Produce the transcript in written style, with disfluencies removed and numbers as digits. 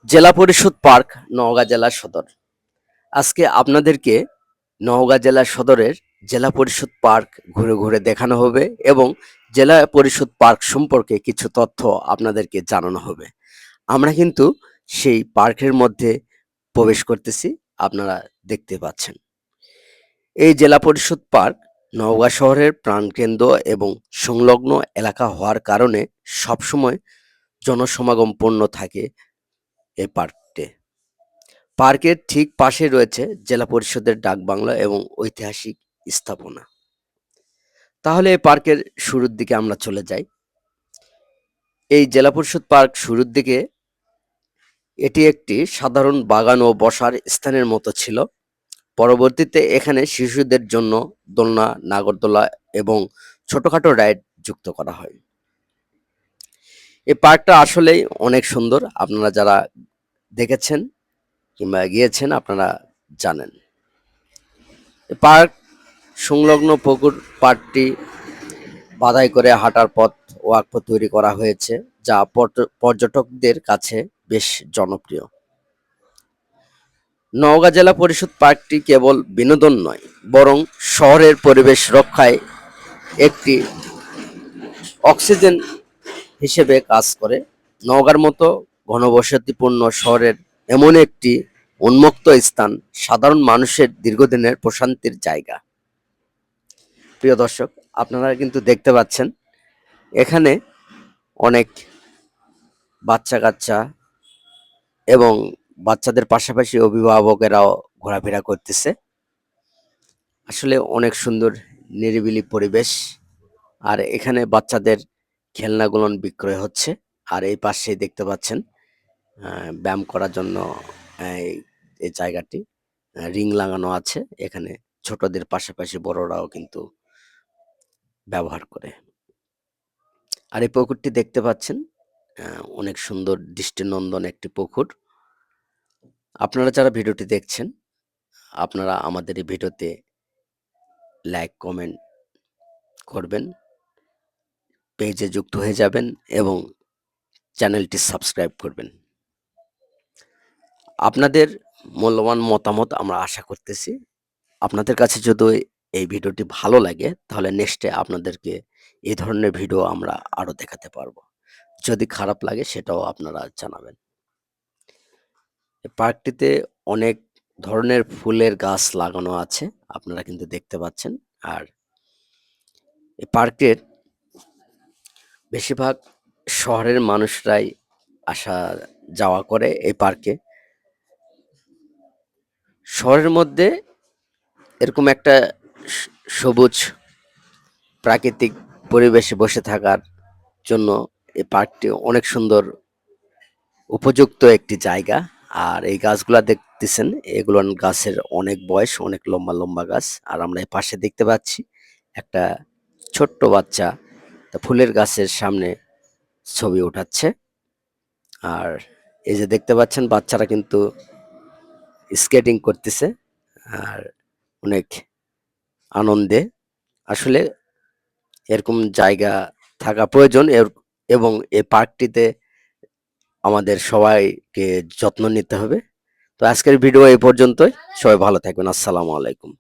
জেলা পরিষদ পার্ক, নওগাঁ জেলা সদর। আজকে আপনাদেরকে নওগাঁ জেলা সদরের জেলা পরিষদ পার্ক ঘুরে ঘুরে দেখানো হবে এবং জেলা পরিষদ পার্ক সম্পর্কে কিছু তথ্য আপনাদেরকে জানানো হবে। আমরা কিন্তু সেই পার্কের মধ্যে প্রবেশ করতেছি, আপনারা দেখতে পাচ্ছেন। এই জেলা পরিষদ পার্ক নওগাঁ শহরের প্রাণকেন্দ্র এবং সংলগ্ন এলাকা হওয়ার কারণে সবসময় জনসমাগমপূর্ণ থাকে এই পার্কটি। পার্কের ঠিক পাশে রয়েছে জেলা পরিষদের ডাকবাংলো এবং ঐতিহাসিক স্থাপনা। তাহলে এই পার্কের শুরুর দিকে আমরা চলে যাই। এই জেলা পরিষদ পার্ক শুরুর দিকে এটি একটি সাধারণ বাগান ও বসার স্থানের মতো ছিল। পরবর্তীতে এখানে শিশুদের জন্য দোলনা, নাগরদোলা এবং ছোটখাটো রাইড যুক্ত করা হয়। এই পার্কটা আসলেই অনেক সুন্দর। আপনারা যারা দেখেছেন কিংবা গিয়েছেন আপনারা জানেন। পার্ক সংলগ্ন পুকুর পাড়টি বাধাই করে হাঁটার পথ ওয়াকপথ তৈরি করা হয়েছে, যা পর্যটকদের কাছে বেশ জনপ্রিয়। নওগাঁ জেলা পরিষদ পার্কটি কেবল বিনোদন নয়, বরং শহরের পরিবেশ রক্ষায় একটি অক্সিজেন হিসেবে কাজ করে। নওগাঁর মতো ঘনবসতিপূর্ণ শহরের এমন একটি উন্মুক্ত স্থান সাধারণ মানুষের দীর্ঘদিনের প্রশান্তির জায়গা। প্রিয় দর্শক, আপনারা কিন্তু দেখতে পাচ্ছেন এখানে অনেক বাচ্চা কাচ্চা এবং বাচ্চাদের পাশাপাশি অভিভাবকেরাও ঘোরাফেরা করতেছে। আসলে অনেক সুন্দর নিরিবিলি পরিবেশ। আর এখানে বাচ্চাদের খেলনাগুলো বিক্রয় হচ্ছে। আর এই পাশে দেখতে পাচ্ছেন ব্যায়াম করার জন্য এই জায়গাটি রিং লাগানো আছে। এখানে ছোটদের পাশাপাশি বড়রাও কিন্তু ব্যবহার করে। আর এই পুকুরটি দেখতে পাচ্ছেন অনেক সুন্দর দৃষ্টিনন্দন একটি পুকুর। আপনারা যারা ভিডিওটি দেখছেন, আপনারা আমাদের এই ভিডিওতে লাইক কমেন্ট করবেন, পেজে যুক্ত হয়ে যাবেন এবং চ্যানেলটি সাবস্ক্রাইব করবেন। আপনাদের মূল্যবান মতামত আমরা আশা করতেছি। আপনাদের কাছে যদি এই ভিডিওটি ভালো লাগে তাহলে নেক্সটে আপনাদেরকে এই ধরনের ভিডিও আমরা আরো দেখাতে পারবো। যদি খারাপ লাগে সেটাও আপনারা জানাবেন। এই পার্কটিতে অনেক ধরনের ফুলের গাছ লাগানো আছে, আপনারা কিন্তু দেখতে পাচ্ছেন। আর এই পার্কের বেশিরভাগ শহরের মানুষরাই আসা যাওয়া করে এই পার্কে। শহরের মধ্যে এরকম একটা সবুজ প্রাকৃতিক পরিবেশে বসে থাকার জন্য এই পার্কটি অনেক সুন্দর উপযুক্ত একটি জায়গা। আর এই গাছগুলা দেখতেছেন, এগুলো গাছের অনেক বয়স, অনেক লম্বা লম্বা গাছ। আর আমরা এই পাশে দেখতে পাচ্ছি একটা ছোট্ট বাচ্চা ফুলের গাছের সামনে ছবি ওঠাচ্ছে। আর এই যে দেখতে পাচ্ছেন বাচ্চারা কিন্তু স্কেটিং করতেছে আর অনেক আনন্দে। আসলে এরকম জায়গা থাকা প্রয়োজন এবং এই পার্কটিতে আমাদের সবাইকে যত্ন নিতে হবে। তো আজকের ভিডিও এই পর্যন্তই। সবাই ভালো থাকবেন। আসসালামু আলাইকুম।